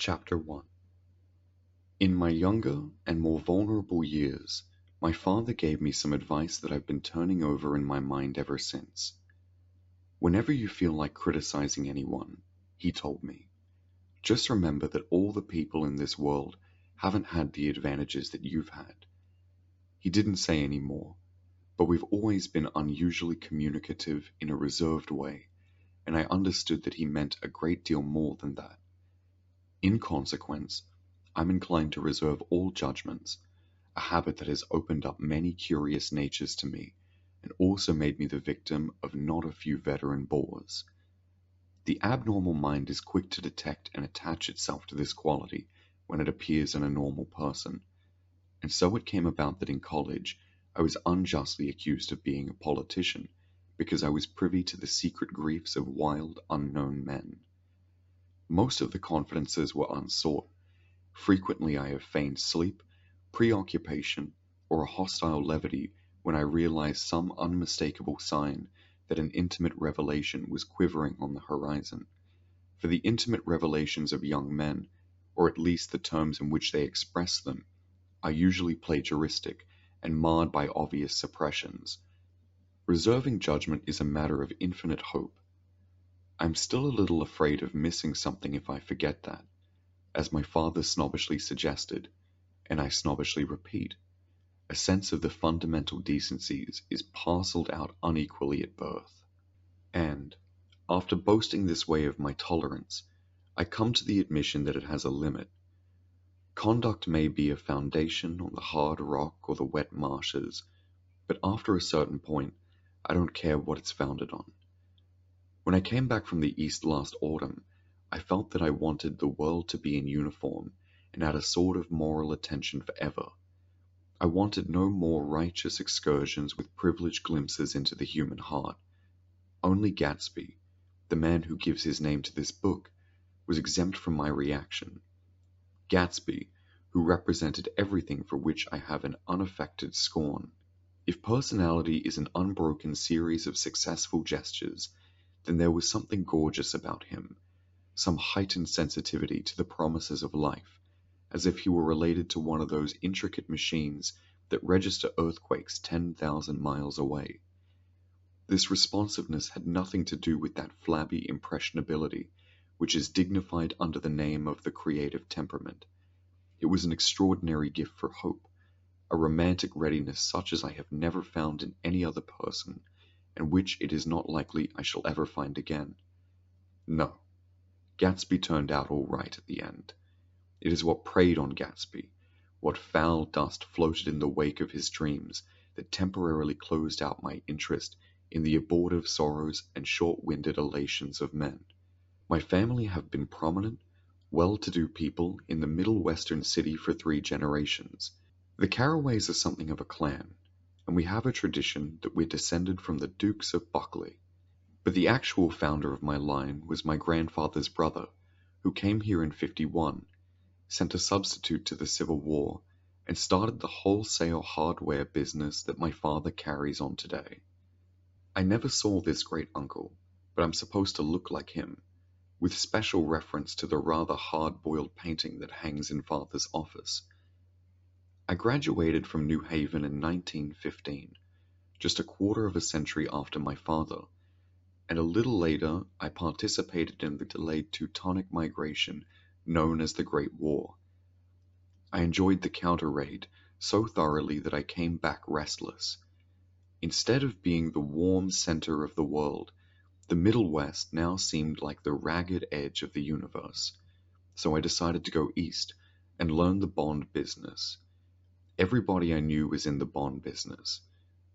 Chapter 1. In my younger and more vulnerable years, my father gave me some advice that I've been turning over in my mind ever since. Whenever you feel like criticizing anyone, he told me, just remember that all the people in this world haven't had the advantages that you've had. He didn't say any more, but we've always been unusually communicative in a reserved way, and I understood that he meant a great deal more than that. In consequence, I'm inclined to reserve all judgments, a habit that has opened up many curious natures to me and also made me the victim of not a few veteran bores. The abnormal mind is quick to detect and attach itself to this quality when it appears in a normal person, and so it came about that in college I was unjustly accused of being a politician because I was privy to the secret griefs of wild, unknown men. Most of the confidences were unsought. Frequently I have feigned sleep, preoccupation, or a hostile levity when I realized some unmistakable sign that an intimate revelation was quivering on the horizon. For the intimate revelations of young men, or at least the terms in which they express them, are usually plagiaristic and marred by obvious suppressions. Reserving judgment is a matter of infinite hope. I'm still a little afraid of missing something if I forget that, as my father snobbishly suggested, and I snobbishly repeat, a sense of the fundamental decencies is parcelled out unequally at birth. And, after boasting this way of my tolerance, I come to the admission that it has a limit. Conduct may be a foundation on the hard rock or the wet marshes, but after a certain point, I don't care what it's founded on. When I came back from the East last autumn, I felt that I wanted the world to be in uniform and at a sort of moral attention forever. I wanted no more righteous excursions with privileged glimpses into the human heart. Only Gatsby, the man who gives his name to this book, was exempt from my reaction. Gatsby, who represented everything for which I have an unaffected scorn. If personality is an unbroken series of successful gestures, then there was something gorgeous about him, some heightened sensitivity to the promises of life, as if he were related to one of those intricate machines that register earthquakes 10,000 miles away. This responsiveness had nothing to do with that flabby impressionability which is dignified under the name of the creative temperament. It was an extraordinary gift for hope, a romantic readiness such as I have never found in any other person, and which it is not likely I shall ever find again. No, Gatsby turned out all right at the end. It is what preyed on Gatsby, what foul dust floated in the wake of his dreams, that temporarily closed out my interest in the abortive sorrows and short-winded elations of men. My family have been prominent, well-to-do people in the Middle Western city for 3 generations. The Carraways are something of a clan, and we have a tradition that we're descended from the Dukes of Buccleuch. But the actual founder of my line was my grandfather's brother, who came here in '51, sent a substitute to the Civil War, and started the wholesale hardware business that my father carries on today. I never saw this great uncle, but I'm supposed to look like him, with special reference to the rather hard-boiled painting that hangs in father's office. I graduated from New Haven in 1915, just a quarter of a century after my father, and a little later I participated in the delayed Teutonic migration known as the Great War. I enjoyed the counter-raid so thoroughly that I came back restless. Instead of being the warm center of the world, the Middle West now seemed like the ragged edge of the universe, so I decided to go east and learn the bond business. Everybody I knew was in the bond business,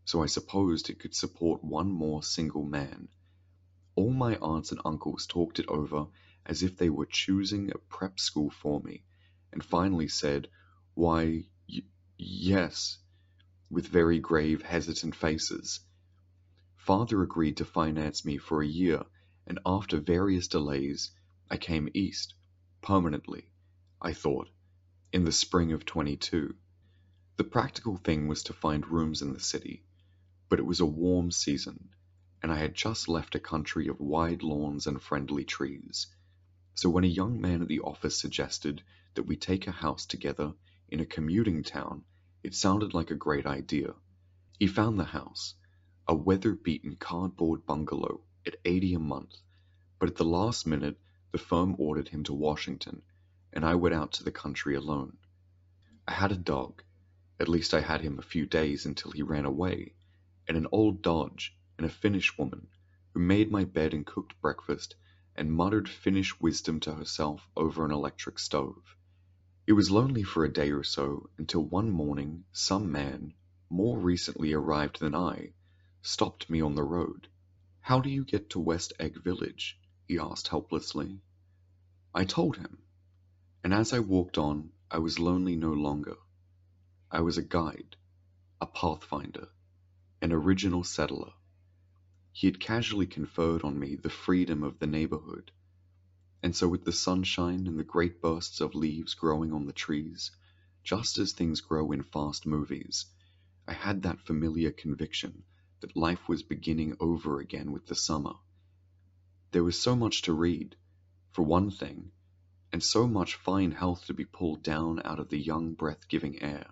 so I supposed it could support one more single man. All my aunts and uncles talked it over as if they were choosing a prep school for me, and finally said, "Why, yes," with very grave, hesitant faces. Father agreed to finance me for a year, and after various delays, I came east, permanently, I thought, in the spring of '22. The practical thing was to find rooms in the city, but it was a warm season, and I had just left a country of wide lawns and friendly trees. So when a young man at the office suggested that we take a house together in a commuting town, it sounded like a great idea. He found the house, a weather-beaten cardboard bungalow at $80 a month, but at the last minute the firm ordered him to Washington, and I went out to the country alone. I had a dog, at least I had him a few days until he ran away, and an old Dodge, and a Finnish woman, who made my bed and cooked breakfast and muttered Finnish wisdom to herself over an electric stove. It was lonely for a day or so until one morning some man, more recently arrived than I, stopped me on the road. "How do you get to West Egg Village?" he asked helplessly. I told him, and as I walked on I was lonely no longer. I was a guide, a pathfinder, an original settler. He had casually conferred on me the freedom of the neighborhood, and so with the sunshine and the great bursts of leaves growing on the trees, just as things grow in fast movies, I had that familiar conviction that life was beginning over again with the summer. There was so much to read, for one thing, and so much fine health to be pulled down out of the young breath-giving air.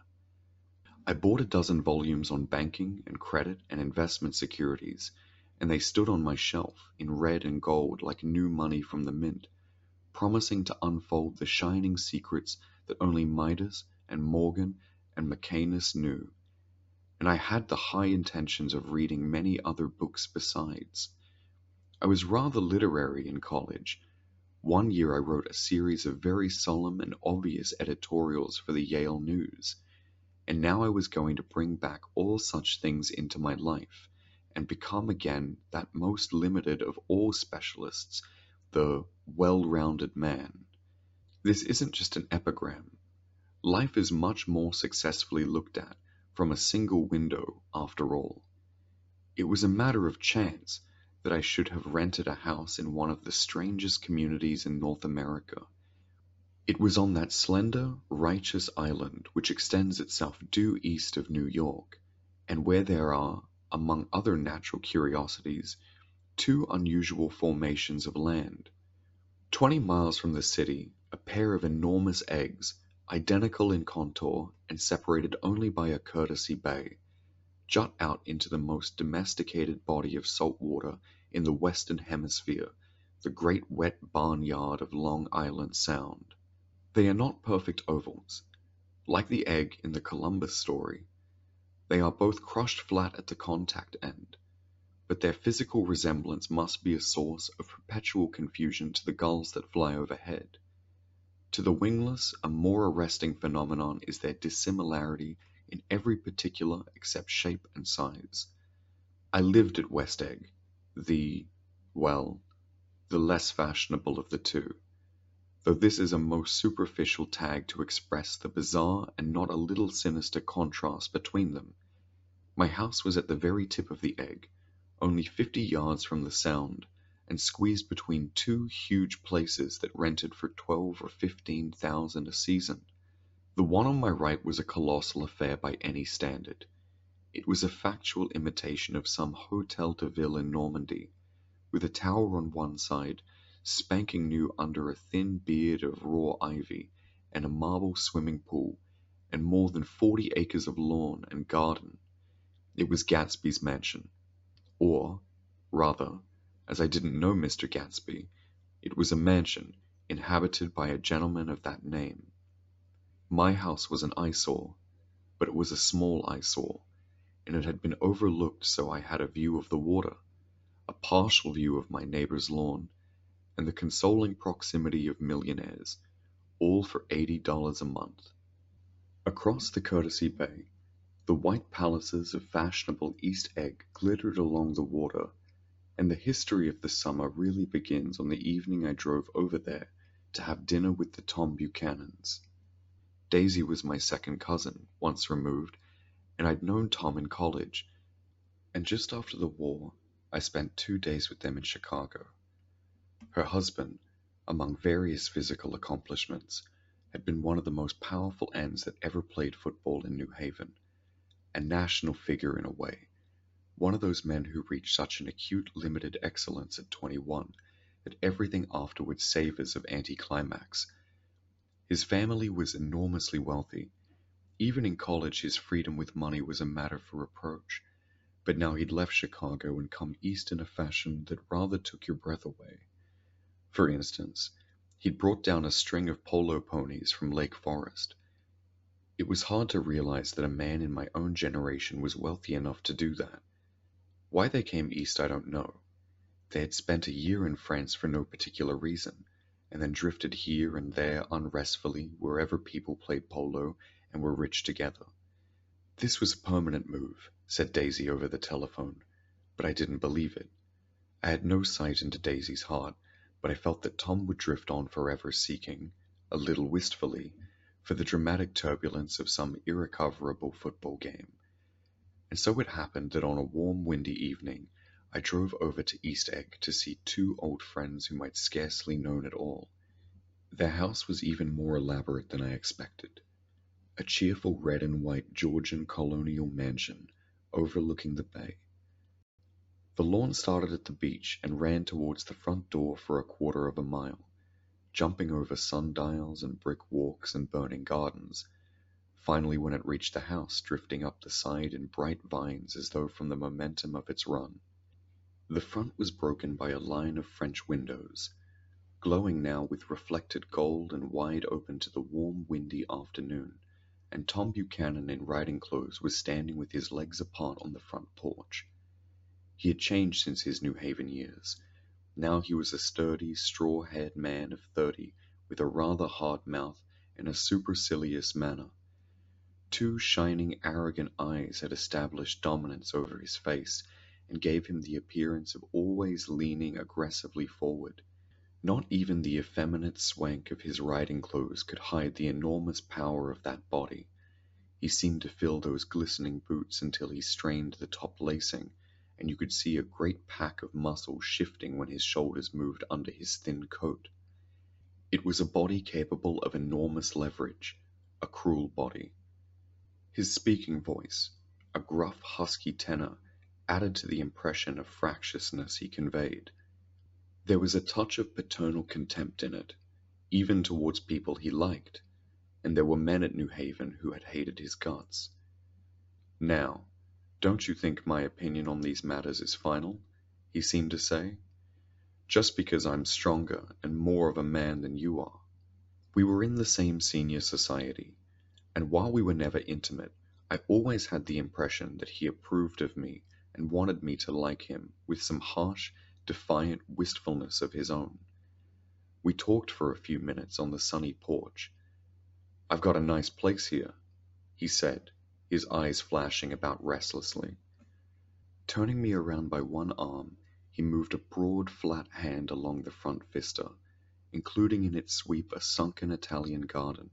I bought a dozen volumes on banking and credit and investment securities, and they stood on my shelf in red and gold like new money from the mint, promising to unfold the shining secrets that only Midas and Morgan and McCanus knew. And I had the high intentions of reading many other books besides. I was rather literary in college. One year I wrote a series of very solemn and obvious editorials for the Yale News, and now I was going to bring back all such things into my life, and become again that most limited of all specialists, the well-rounded man. This isn't just an epigram. Life is much more successfully looked at from a single window, after all. It was a matter of chance that I should have rented a house in one of the strangest communities in North America. It was on that slender, righteous island which extends itself due east of New York, and where there are, among other natural curiosities, two unusual formations of land. 20 miles from the city, a pair of enormous eggs, identical in contour and separated only by a courtesy bay, jut out into the most domesticated body of salt water in the Western Hemisphere, the great wet barnyard of Long Island Sound. They are not perfect ovals. Like the egg in the Columbus story, they are both crushed flat at the contact end, but their physical resemblance must be a source of perpetual confusion to the gulls that fly overhead. To the wingless, a more arresting phenomenon is their dissimilarity in every particular except shape and size. I lived at West Egg, the, well, the less fashionable of the two, though this is a most superficial tag to express the bizarre and not a little sinister contrast between them. My house was at the very tip of the egg, only 50 yards from the Sound, and squeezed between two huge places that rented for 12 or 15,000 a season. The one on my right was a colossal affair by any standard. It was a factual imitation of some Hotel de Ville in Normandy, with a tower on one side, spanking new under a thin beard of raw ivy, and a marble swimming pool, and more than 40 acres of lawn and garden. It was Gatsby's mansion. Or, rather, as I didn't know Mr. Gatsby, it was a mansion inhabited by a gentleman of that name. My house was an eyesore, but it was a small eyesore, and it had been overlooked so I had a view of the water, a partial view of my neighbor's lawn, and the consoling proximity of millionaires, all for $80 a month. Across the Courtesy Bay, the white palaces of fashionable East Egg glittered along the water, and the history of the summer really begins on the evening I drove over there to have dinner with the Tom Buchanans. Daisy was my second cousin, once removed, and I'd known Tom in college, and just after the war I spent 2 days with them in Chicago. Her husband, among various physical accomplishments, had been one of the most powerful ends that ever played football in New Haven, a national figure in a way, one of those men who reach such an acute limited excellence at 21 that everything afterwards savors of anticlimax. His family was enormously wealthy. Even in college, his freedom with money was a matter for reproach. But now he'd left Chicago and come east in a fashion that rather took your breath away. For instance, he'd brought down a string of polo ponies from Lake Forest. It was hard to realize that a man in my own generation was wealthy enough to do that. Why they came east I don't know. They had spent a year in France for no particular reason, and then drifted here and there unrestfully wherever people played polo and were rich together. This was a permanent move, said Daisy over the telephone, but I didn't believe it. I had no sight into Daisy's heart, but I felt that Tom would drift on forever seeking, a little wistfully, for the dramatic turbulence of some irrecoverable football game. And so it happened that on a warm, windy evening, I drove over to East Egg to see two old friends whom I'd scarcely known at all. Their house was even more elaborate than I expected. A cheerful red and white Georgian colonial mansion overlooking the bay. The lawn started at the beach and ran towards the front door for a quarter of a mile, jumping over sundials and brick walks and burning gardens. Finally, when it reached the house, drifting up the side in bright vines as though from the momentum of its run. The front was broken by a line of French windows, glowing now with reflected gold and wide open to the warm, windy afternoon, and Tom Buchanan in riding clothes was standing with his legs apart on the front porch. He had changed since his New Haven years. Now he was a sturdy, straw-haired man of 30 with a rather hard mouth and a supercilious manner. Two shining, arrogant eyes had established dominance over his face and gave him the appearance of always leaning aggressively forward. Not even the effeminate swank of his riding clothes could hide the enormous power of that body. He seemed to fill those glistening boots until he strained the top lacing, and you could see a great pack of muscles shifting when his shoulders moved under his thin coat. It was a body capable of enormous leverage, a cruel body. His speaking voice, a gruff, husky tenor, added to the impression of fractiousness he conveyed. There was a touch of paternal contempt in it, even towards people he liked, and there were men at New Haven who had hated his guts. Now, don't you think my opinion on these matters is final? He seemed to say. Just because I'm stronger and more of a man than you are. We were in the same senior society, and while we were never intimate, I always had the impression that he approved of me and wanted me to like him with some harsh, defiant wistfulness of his own. We talked for a few minutes on the sunny porch. "I've got a nice place here," he said, his eyes flashing about restlessly. Turning me around by one arm, he moved a broad, flat hand along the front vista, including in its sweep a sunken Italian garden,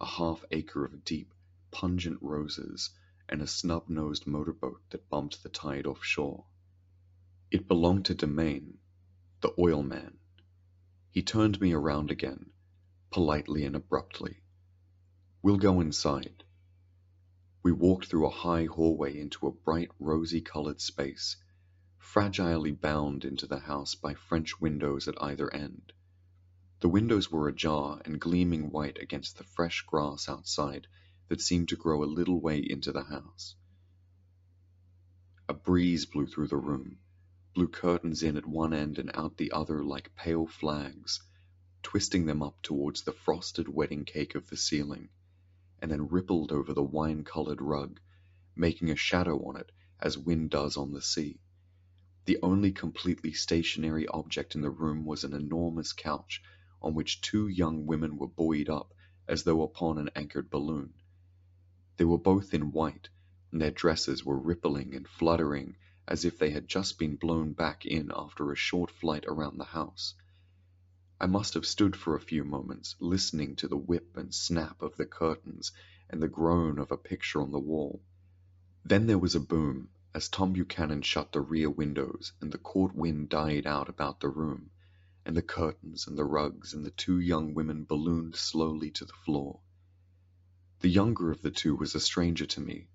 a half-acre of deep, pungent roses, and a snub-nosed motorboat that bumped the tide offshore. It belonged to Domain, the oil man. He turned me around again, politely and abruptly. "We'll go inside." We walked through a high hallway into a bright, rosy-colored space, fragilely bound into the house by French windows at either end. The windows were ajar and gleaming white against the fresh grass outside that seemed to grow a little way into the house. A breeze blew through the room, blew curtains in at one end and out the other like pale flags, twisting them up towards the frosted wedding cake of the ceiling, and then rippled over the wine-colored rug, making a shadow on it as wind does on the sea. The only completely stationary object in the room was an enormous couch on which two young women were buoyed up as though upon an anchored balloon. They were both in white, and their dresses were rippling and fluttering as if they had just been blown back in after a short flight around the house. I must have stood for a few moments, listening to the whip and snap of the curtains and the groan of a picture on the wall. Then there was a boom, as Tom Buchanan shut the rear windows and the court wind died out about the room, and the curtains and the rugs and the two young women ballooned slowly to the floor. The younger of the two was a stranger to me.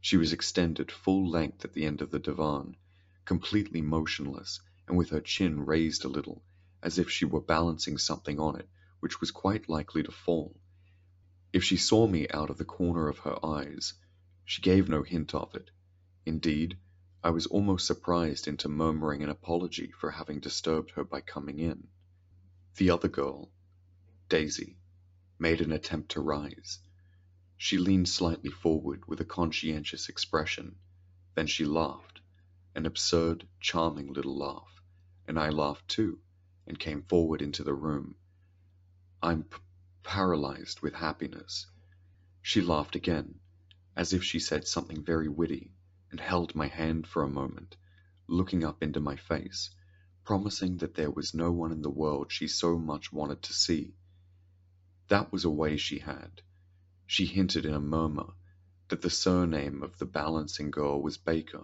She was extended full length at the end of the divan, completely motionless, and with her chin raised a little, as if she were balancing something on it which was quite likely to fall. If she saw me out of the corner of her eyes, she gave no hint of it. Indeed, I was almost surprised into murmuring an apology for having disturbed her by coming in. The other girl, Daisy, made an attempt to rise. She leaned slightly forward with a conscientious expression. Then she laughed, an absurd, charming little laugh, and I laughed too, and came forward into the room. I'm paralyzed with happiness. She laughed again, as if she said something very witty, and held my hand for a moment, looking up into my face, promising that there was no one in the world she so much wanted to see. That was a way she had. She hinted in a murmur that the surname of the balancing girl was Baker.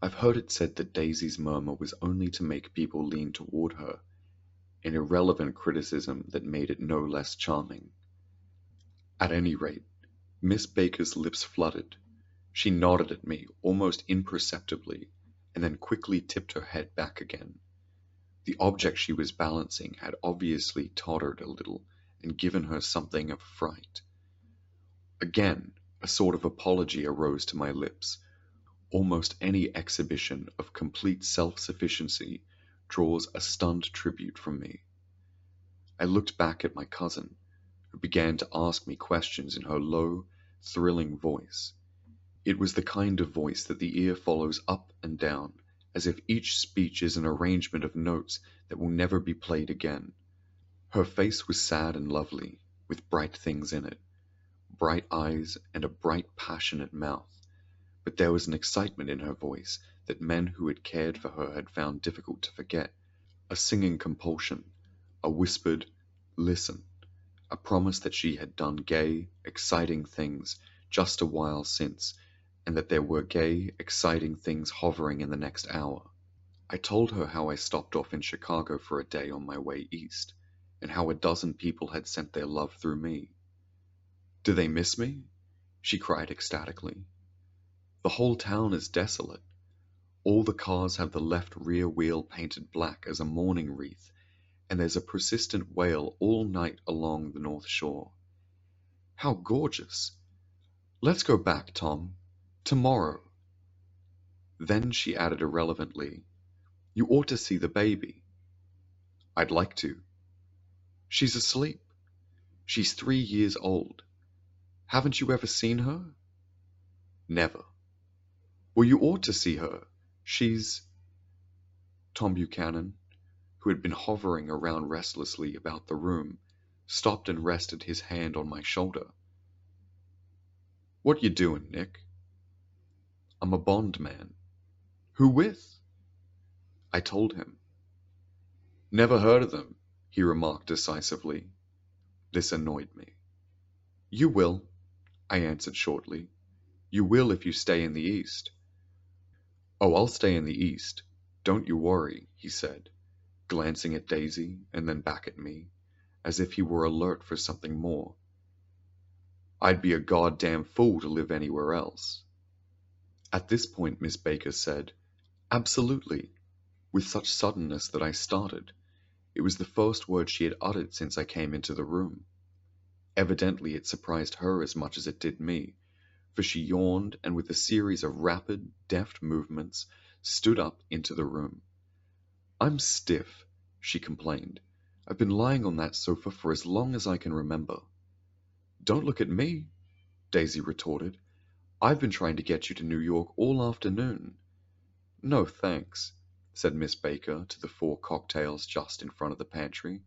I've heard it said that Daisy's murmur was only to make people lean toward her, an irrelevant criticism that made it no less charming. At any rate, Miss Baker's lips fluttered. She nodded at me almost imperceptibly, and then quickly tipped her head back again. The object she was balancing had obviously tottered a little and given her something of fright. Again, a sort of apology arose to my lips. Almost any exhibition of complete self-sufficiency draws a stunned tribute from me. I looked back at my cousin, who began to ask me questions in her low, thrilling voice. It was the kind of voice that the ear follows up and down, as if each speech is an arrangement of notes that will never be played again. Her face was sad and lovely, with bright things in it, bright eyes and a bright, passionate mouth, but there was an excitement in her voice that men who had cared for her had found difficult to forget, a singing compulsion, a whispered, "Listen," a promise that she had done gay, exciting things just a while since, and that there were gay, exciting things hovering in the next hour. I told her how I stopped off in Chicago for a day on my way east, and how a dozen people had sent their love through me. "Do they miss me?" she cried ecstatically. "The whole town is desolate. All the cars have the left rear wheel painted black as a mourning wreath, and there's a persistent wail all night along the North Shore. How gorgeous! Let's go back, Tom. Tomorrow." Then she added irrelevantly, "You ought to see the baby." "I'd like to." "She's asleep. She's 3 years old. Haven't you ever seen her?" "Never." "Well, you ought to see her. She's—" Tom Buchanan, who had been hovering around restlessly about the room, stopped and rested his hand on my shoulder. "What you doing, Nick?" "I'm a bondman." "Who with?" I told him. "Never heard of them," he remarked decisively. This annoyed me. "You will," I answered shortly. "You will if you stay in the East." "Oh, I'll stay in the East. Don't you worry," he said, glancing at Daisy and then back at me, as if he were alert for something more. "I'd be a goddamn fool to live anywhere else." At this point Miss Baker said, "Absolutely," with such suddenness that I started. It was the first word she had uttered since I came into the room. Evidently it surprised her as much as it did me, for she yawned and with a series of rapid, deft movements stood up into the room. "I'm stiff," she complained. "I've been lying on that sofa for as long as I can remember." "Don't look at me," Daisy retorted. "I've been trying to get you to New York all afternoon." "No, thanks," said Miss Baker to the 4 cocktails just in front of the pantry.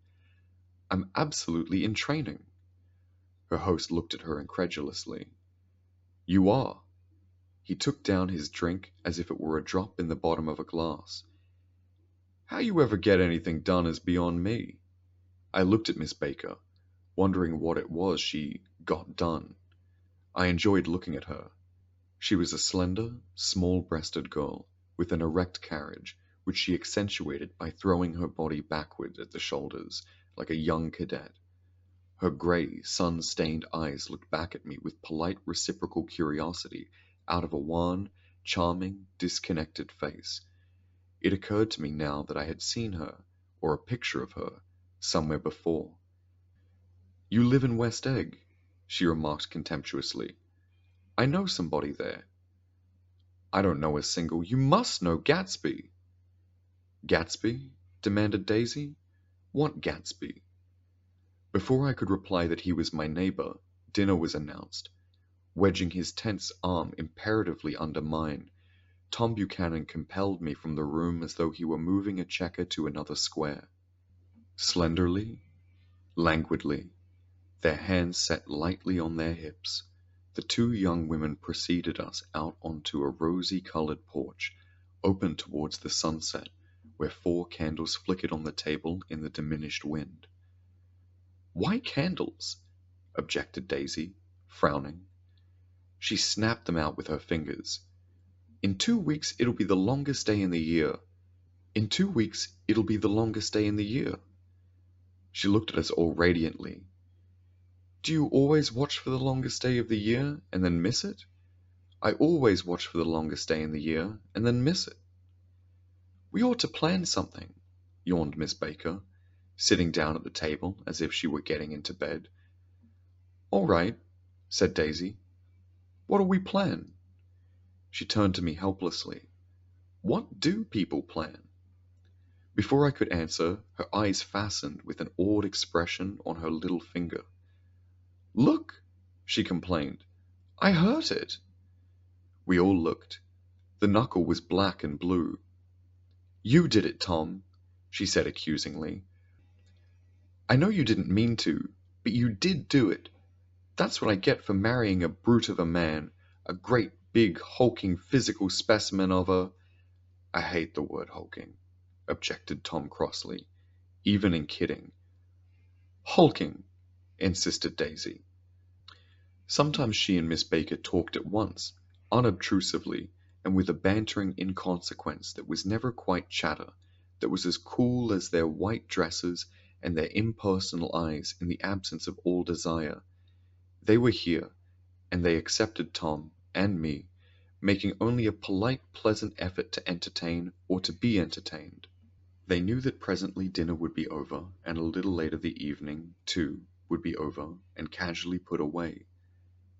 "I'm absolutely in training." Her host looked at her incredulously. "You are." He took down his drink as if it were a drop in the bottom of a glass. "How you ever get anything done is beyond me." I looked at Miss Baker, wondering what it was she got done. I enjoyed looking at her. She was a slender, small-breasted girl, with an erect carriage, which she accentuated by throwing her body backward at the shoulders, like a young cadet. Her gray, sun-stained eyes looked back at me with polite reciprocal curiosity out of a wan, charming, disconnected face. It occurred to me now that I had seen her, or a picture of her somewhere before. "You live in West Egg," she remarked contemptuously. "I know somebody there." "I don't know a single—" "You must know Gatsby." "Gatsby?" demanded Daisy. "What Gatsby?" Before I could reply that he was my neighbor, dinner was announced. Wedging his tense arm imperatively under mine, Tom Buchanan compelled me from the room as though he were moving a checker to another square. Slenderly, languidly, their hands set lightly on their hips, the two young women preceded us out onto a rosy-colored porch, open towards the sunset, where 4 candles flickered on the table in the diminished wind. "Why candles?" objected Daisy, frowning. She snapped them out with her fingers. "In 2 weeks it'll be the longest day in the year. In 2 weeks it'll be the longest day in the year." She looked at us all radiantly. "Do you always watch for the longest day of the year and then miss it?" "I always watch for the longest day in the year and then miss it." "We ought to plan something," yawned Miss Baker, sitting down at the table as if she were getting into bed. "All right," said Daisy. "What'll we plan?" She turned to me helplessly. "What do people plan?" Before I could answer, her eyes fastened with an awed expression on her little finger. "Look!" she complained. "I hurt it." We all looked. The knuckle was black and blue. "You did it, Tom," she said accusingly. "I know you didn't mean to, but you did do it. That's what I get for marrying a brute of a man, a great big hulking physical specimen of a—" "I hate the word hulking," objected Tom crossly, even in kidding. "Hulking," insisted Daisy. Sometimes she and Miss Baker talked at once, unobtrusively, and with a bantering inconsequence that was never quite chatter, that was as cool as their white dresses and their impersonal eyes in the absence of all desire. They were here, and they accepted Tom and me, making only a polite, pleasant effort to entertain or to be entertained. They knew that presently dinner would be over, and a little later the evening, too, would be over and casually put away.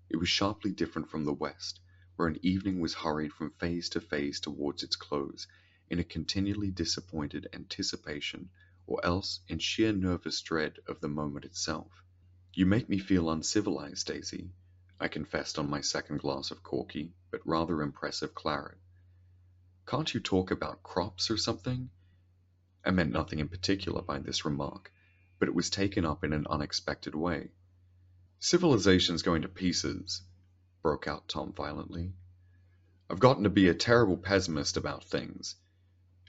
It was sharply different from the West, where an evening was hurried from phase to phase towards its close, in a continually disappointed anticipation, or else in sheer nervous dread of the moment itself. "You make me feel uncivilized, Daisy," I confessed on my second glass of corky, but rather impressive claret. "Can't you talk about crops or something?" I meant nothing in particular by this remark, but it was taken up in an unexpected way. "Civilization's going to pieces," broke out Tom violently. "I've gotten to be a terrible pessimist about things.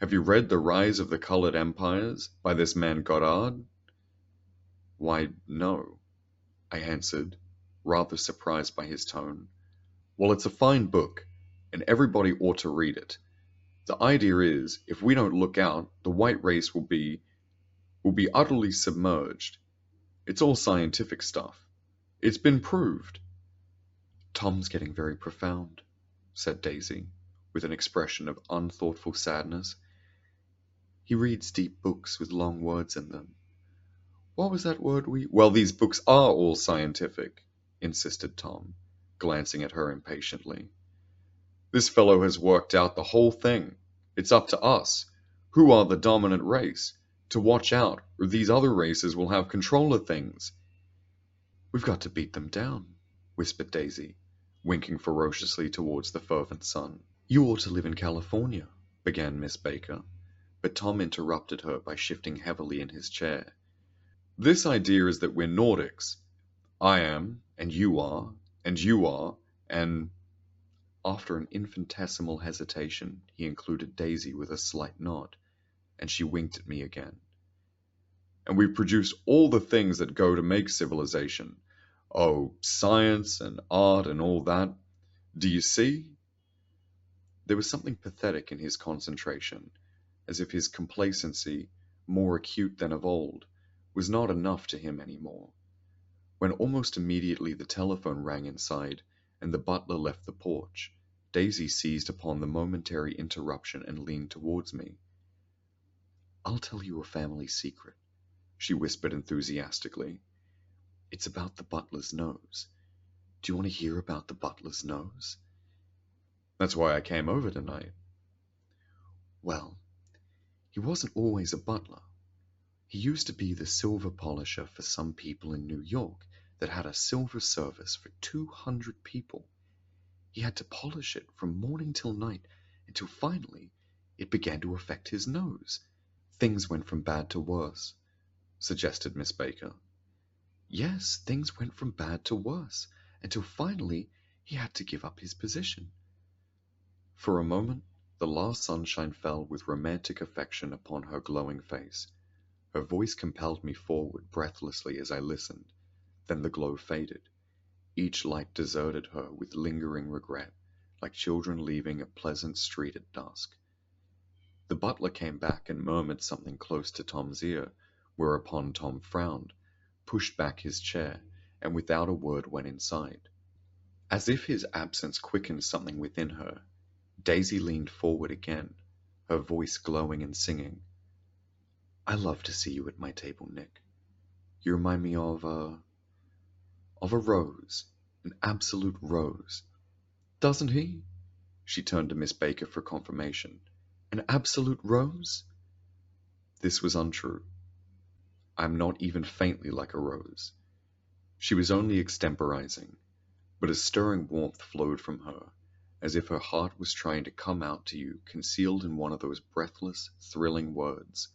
Have you read The Rise of the Colored Empires by this man Goddard?" "Why, no," I answered, rather surprised by his tone. "Well, it's a fine book, and everybody ought to read it. The idea is, if we don't look out, the white race will be utterly submerged. It's all scientific stuff. It's been proved." "Tom's getting very profound," said Daisy, with an expression of unthoughtful sadness. "He reads deep books with long words in them. What was that word we—" "Well, these books are all scientific," insisted Tom, glancing at her impatiently. "This fellow has worked out the whole thing. It's up to us, who are the dominant race, to watch out, or these other races will have control of things." "We've got to beat them down," whispered Daisy, winking ferociously towards the fervent sun. "You ought to live in California," began Miss Baker, but Tom interrupted her by shifting heavily in his chair. "This idea is that we're Nordics. I am, and you are, and you are, and—" After an infinitesimal hesitation, he included Daisy with a slight nod, and she winked at me again. "And we've produced all the things that go to make civilization. Oh, science and art and all that. Do you see?" There was something pathetic in his concentration, as if his complacency, more acute than of old, was not enough to him any more. When almost immediately the telephone rang inside, and the butler left the porch, Daisy seized upon the momentary interruption and leaned towards me. I'll tell you a family secret, she whispered enthusiastically. It's about the butler's nose. Do you want to hear about the butler's nose? That's why I came over tonight. Well, he wasn't always a butler. He used to be the silver polisher for some people in New York that had a silver service for 200 people. He had to polish it from morning till night until finally it began to affect his nose. Things went from bad to worse, suggested Miss Baker. Yes, things went from bad to worse until finally he had to give up his position. For a moment, the last sunshine fell with romantic affection upon her glowing face. Her voice compelled me forward breathlessly as I listened. Then the glow faded. Each light deserted her with lingering regret, like children leaving a pleasant street at dusk. The butler came back and murmured something close to Tom's ear, whereupon Tom frowned, pushed back his chair, and without a word went inside. As if his absence quickened something within her, Daisy leaned forward again, her voice glowing and singing. I love to see you at my table, Nick. You remind me of a rose, an absolute rose. Doesn't he? She turned to Miss Baker for confirmation. An absolute rose? This was untrue. I am not even faintly like a rose. She was only extemporizing, but a stirring warmth flowed from her, as if her heart was trying to come out to you concealed in one of those breathless, thrilling words.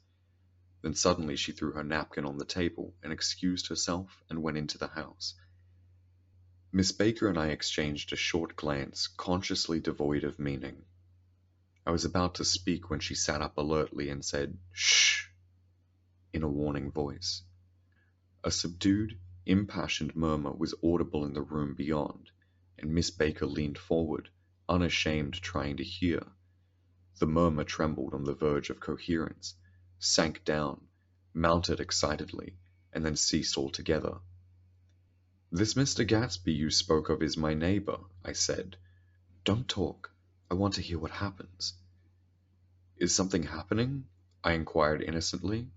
Then suddenly she threw her napkin on the table and excused herself and went into the house. Miss Baker and I exchanged a short glance, consciously devoid of meaning. I was about to speak when she sat up alertly and said, "Shh," in a warning voice. A subdued, impassioned murmur was audible in the room beyond, and Miss Baker leaned forward, unashamed, trying to hear. The murmur trembled on the verge of coherence, sank down, mounted excitedly, and then ceased altogether. "This Mr. Gatsby you spoke of is my neighbor," I said. "Don't talk. I want to hear what happens." "Is something happening?" I inquired innocently.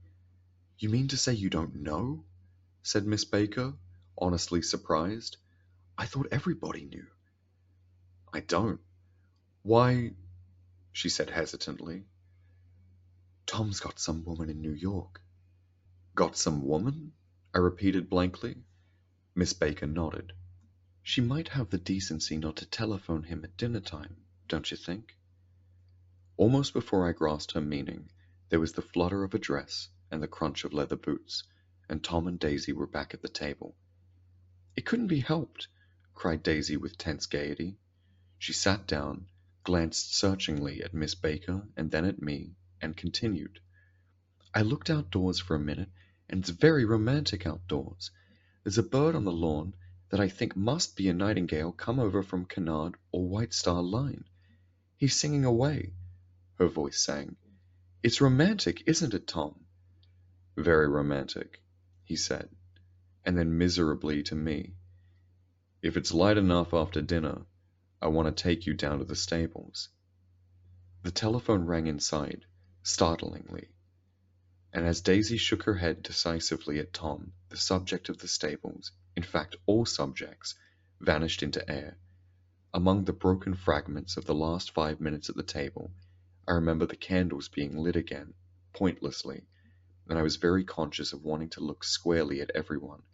"You mean to say you don't know?" said Miss Baker, honestly surprised. "I thought everybody knew." "I don't. Why," she said hesitantly. "Tom's got some woman in New York." "Got some woman?" I repeated blankly. Miss Baker nodded. "She might have the decency not to telephone him at dinner time, don't you think?" Almost before I grasped her meaning, there was the flutter of a dress and the crunch of leather boots, and Tom and Daisy were back at the table. "It couldn't be helped," cried Daisy with tense gaiety. She sat down, glanced searchingly at Miss Baker and then at me, and continued. "I looked outdoors for a minute, and it's very romantic outdoors. There's a bird on the lawn that I think must be a nightingale come over from Cunard or White Star Line. He's singing away," her voice sang. "It's romantic, isn't it, Tom?" "Very romantic," he said, and then miserably to me, "If it's light enough after dinner, I want to take you down to the stables." The telephone rang inside, startlingly, and as Daisy shook her head decisively at Tom, the subject of the stables, in fact all subjects, vanished into air. Among the broken fragments of the last 5 minutes at the table, I remember the candles being lit again, pointlessly, and I was very conscious of wanting to look squarely at everyone,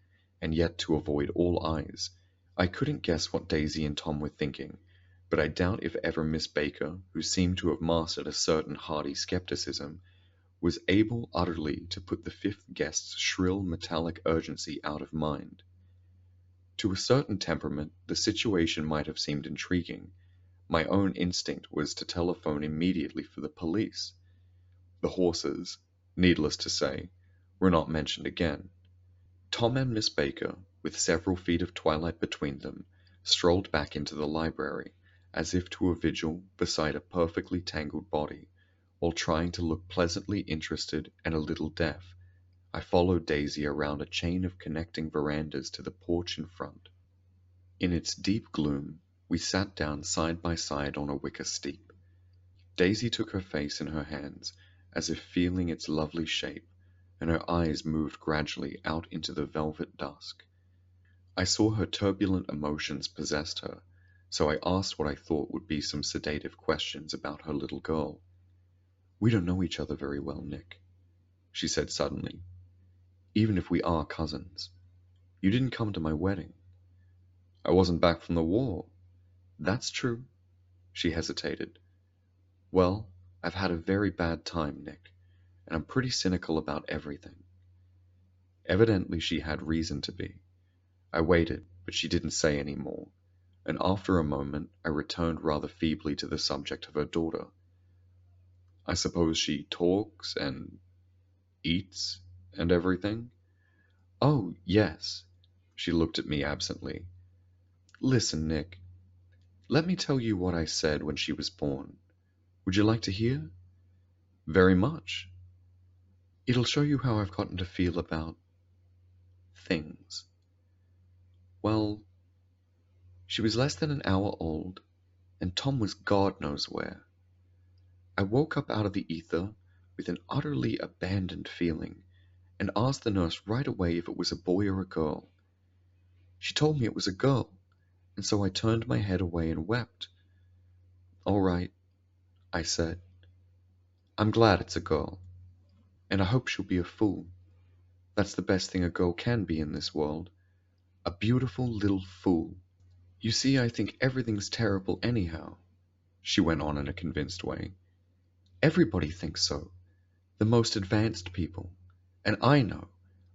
and yet to avoid all eyes. I couldn't guess what Daisy and Tom were thinking, but I doubt if ever Miss Baker, who seemed to have mastered a certain hardy skepticism, was able utterly to put the fifth guest's shrill metallic urgency out of mind. To a certain temperament the situation might have seemed intriguing. My own instinct was to telephone immediately for the police. The horses, needless to say, were not mentioned again. Tom and Miss Baker, with several feet of twilight between them, strolled back into the library, as if to a vigil beside a perfectly tangled body, while trying to look pleasantly interested and a little deaf. I followed Daisy around a chain of connecting verandas to the porch in front. In its deep gloom, we sat down side by side on a wicker steep. Daisy took her face in her hands, as if feeling its lovely shape, and her eyes moved gradually out into the velvet dusk. I saw her turbulent emotions possessed her, so I asked what I thought would be some sedative questions about her little girl. "We don't know each other very well, Nick," she said suddenly, "even if we are cousins. You didn't come to my wedding." "I wasn't back from the war." "That's true." She hesitated. "Well, I've had a very bad time, Nick, and I'm pretty cynical about everything." Evidently she had reason to be. I waited, but she didn't say any more, and after a moment I returned rather feebly to the subject of her daughter. "I suppose she talks and eats and everything?" "Oh, yes." She looked at me absently. "Listen, Nick, let me tell you what I said when she was born. Would you like to hear?" "Very much." "It'll show you how I've gotten to feel about things. Well, she was less than an hour old, and Tom was God knows where. I woke up out of the ether with an utterly abandoned feeling, and asked the nurse right away if it was a boy or a girl. She told me it was a girl, and so I turned my head away and wept. 'All right,' I said. 'I'm glad it's a girl, and I hope she'll be a fool. That's the best thing a girl can be in this world, a beautiful little fool. You see, I think everything's terrible anyhow,' she went on in a convinced way. 'Everybody thinks so, the most advanced people. And I know.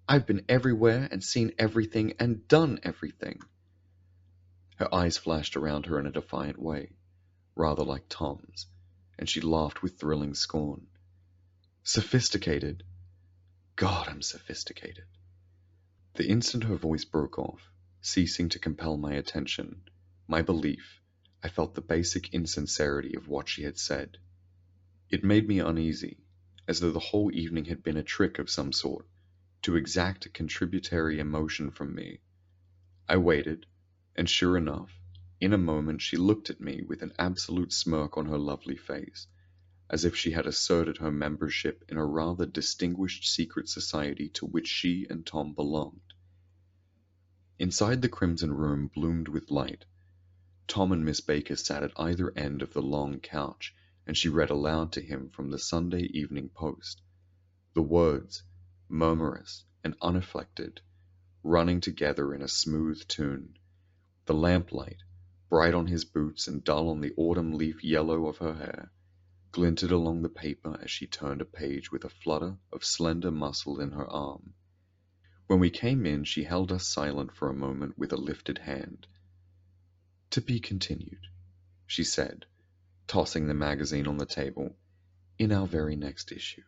I've been everywhere and seen everything and done everything.' Her eyes flashed around her in a defiant way, rather like Tom's, and she laughed with thrilling scorn. 'Sophisticated? God, I'm sophisticated.' The instant her voice broke off, ceasing to compel my attention, my belief, I felt the basic insincerity of what she had said. It made me uneasy, as though the whole evening had been a trick of some sort, to exact a contributory emotion from me. I waited, and sure enough, in a moment she looked at me with an absolute smirk on her lovely face, as if she had asserted her membership in a rather distinguished secret society to which she and Tom belonged. Inside the Crimson Room bloomed with light. Tom and Miss Baker sat at either end of the long couch, and she read aloud to him from the Sunday Evening Post. The words, murmurous and unaffected, running together in a smooth tune. The lamplight, bright on his boots and dull on the autumn leaf yellow of her hair, glinted along the paper as she turned a page with a flutter of slender muscle in her arm. When we came in, she held us silent for a moment with a lifted hand. "To be continued," she said, tossing the magazine on the table, "in our very next issue."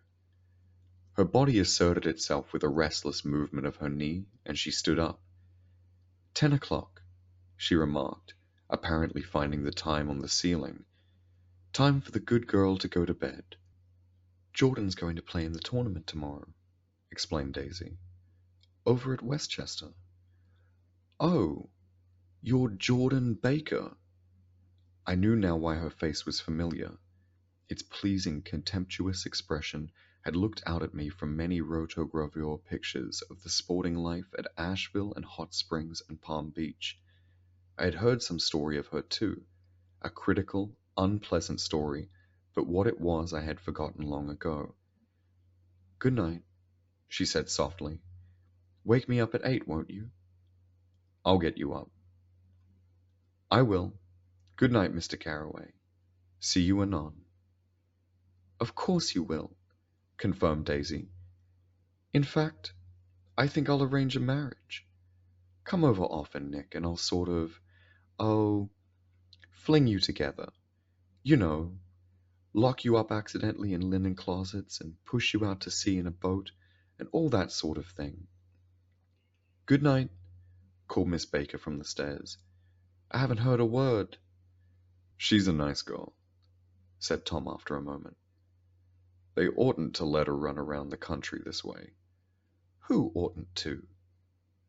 Her body asserted itself with a restless movement of her knee, and she stood up. 10 o'clock, she remarked, apparently finding the time on the ceiling. "Time for the good girl to go to bed." "Jordan's going to play in the tournament tomorrow," explained Daisy. "Over at Westchester." "Oh, you're Jordan Baker." I knew now why her face was familiar. Its pleasing, contemptuous expression had looked out at me from many rotogravure pictures of the sporting life at Asheville and Hot Springs and Palm Beach. I had heard some story of her too, a critical, unpleasant story, but what it was I had forgotten long ago. "Good night," she said softly. "Wake me up at 8, won't you?" "I'll get you up." "I will. Good night, Mr. Carroway. See you anon." "Of course you will," confirmed Daisy. "In fact, I think I'll arrange a marriage. Come over often, Nick, and I'll sort of, oh, fling you together. You know, lock you up accidentally in linen closets and push you out to sea in a boat and all that sort of thing." "Good night," called Miss Baker from the stairs. "I haven't heard a word." "She's a nice girl," said Tom after a moment. "They oughtn't to let her run around the country this way." "Who oughtn't to?"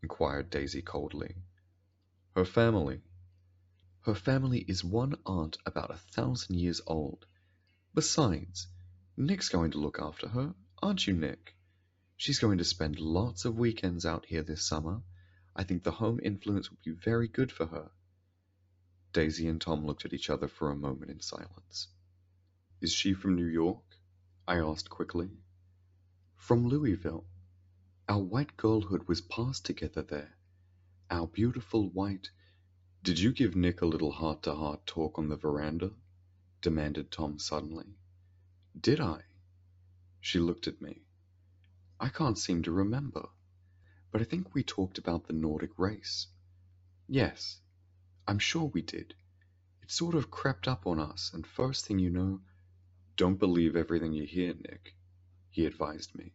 inquired Daisy coldly. "Her family." "Her family is one aunt about 1,000 years old. Besides, Nick's going to look after her, aren't you, Nick? She's going to spend lots of weekends out here this summer. I think the home influence would be very good for her." Daisy and Tom looked at each other for a moment in silence. "Is she from New York?" I asked quickly. "From Louisville. Our white girlhood was passed together there. Our beautiful white—" "Did you give Nick a little heart-to-heart talk on the veranda?" demanded Tom suddenly. "Did I?" She looked at me. "I can't seem to remember, but I think we talked about the Nordic race. Yes, I'm sure we did. It sort of crept up on us, and first thing you know—" "Don't believe everything you hear, Nick," he advised me.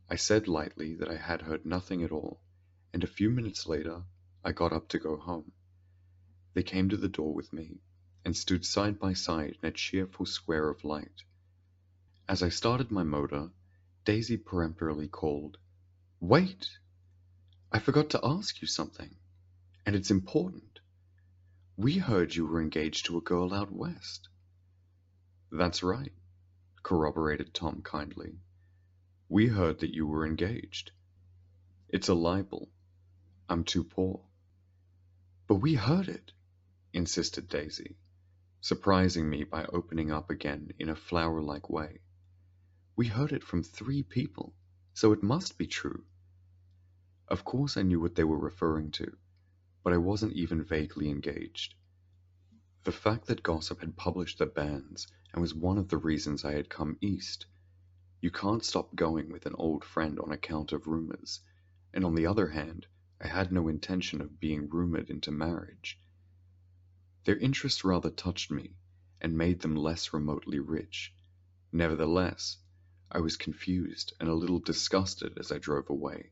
I said lightly that I had heard nothing at all, and a few minutes later I got up to go home. They came to the door with me, and stood side by side in a cheerful square of light. As I started my motor, Daisy peremptorily called, "Wait! I forgot to ask you something, and it's important. We heard you were engaged to a girl out west." "That's right," corroborated Tom kindly. "We heard that you were engaged. It's a libel. I'm too poor." "But we heard it," insisted Daisy, surprising me by opening up again in a flower-like way. "We heard it from 3 people, so it must be true." Of course I knew what they were referring to, but I wasn't even vaguely engaged. The fact that gossip had published the bans and was one of the reasons I had come east. You can't stop going with an old friend on account of rumors, and on the other hand, I had no intention of being rumored into marriage. Their interest rather touched me, and made them less remotely rich. Nevertheless, I was confused and a little disgusted as I drove away.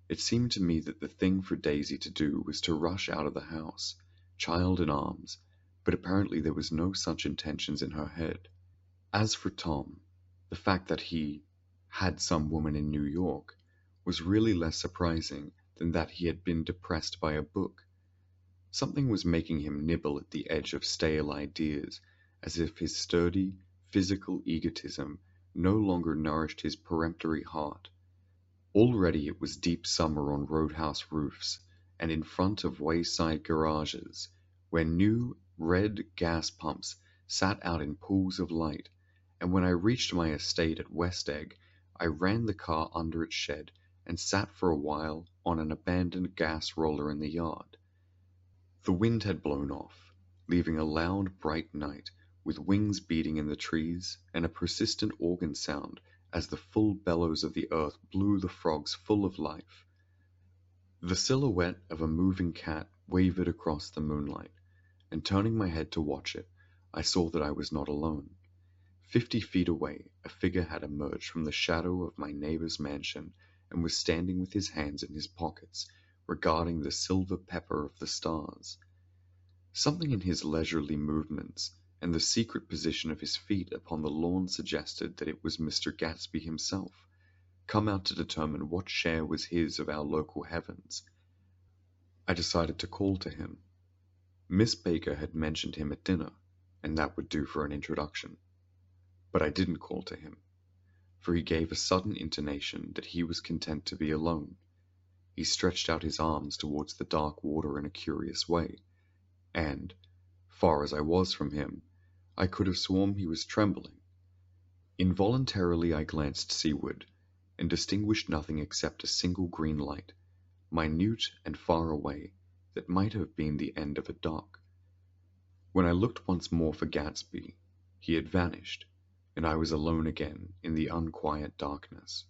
It seemed to me that the thing for Daisy to do was to rush out of the house, child in arms, but apparently there was no such intentions in her head. As for Tom, the fact that he had some woman in New York was really less surprising than that he had been depressed by a book. Something was making him nibble at the edge of stale ideas, as if his sturdy, physical egotism no longer nourished his peremptory heart. Already it was deep summer on roadhouse roofs and in front of wayside garages, where new red gas pumps sat out in pools of light, and when I reached my estate at West Egg, I ran the car under its shed and sat for a while on an abandoned gas roller in the yard. The wind had blown off, leaving a loud, bright night, with wings beating in the trees, and a persistent organ sound as the full bellows of the earth blew the frogs full of life. The silhouette of a moving cat wavered across the moonlight, and turning my head to watch it, I saw that I was not alone. 50 feet away, a figure had emerged from the shadow of my neighbor's mansion and was standing with his hands in his pockets, regarding the silver pepper of the stars. Something in his leisurely movements and the secret position of his feet upon the lawn suggested that it was Mr. Gatsby himself, come out to determine what share was his of our local heavens. I decided to call to him. Miss Baker had mentioned him at dinner, and that would do for an introduction. But I didn't call to him, for he gave a sudden intimation that he was content to be alone. He stretched out his arms towards the dark water in a curious way, and, far as I was from him, I could have sworn he was trembling. Involuntarily I glanced seaward, and distinguished nothing except a single green light, minute and far away, that might have been the end of a dock. When I looked once more for Gatsby, he had vanished, and I was alone again in the unquiet darkness.